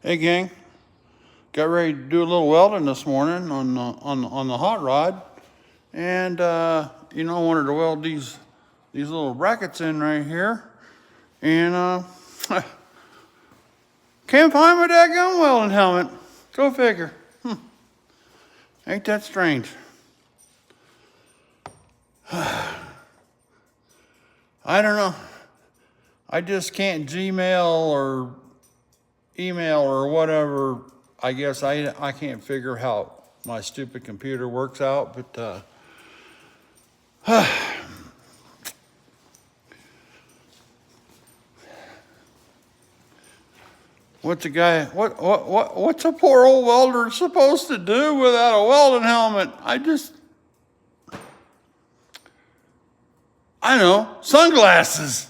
Hey gang, got ready to do a little welding this morning on the hot rod, and I wanted to weld these little brackets in right here, and can't find my daggone welding helmet. Go figure. Ain't that strange? I don't know. I just can't Gmail or email or whatever. I guess I can't figure how my stupid computer works out, but what's a poor old welder supposed to do without a welding helmet? I don't know, sunglasses.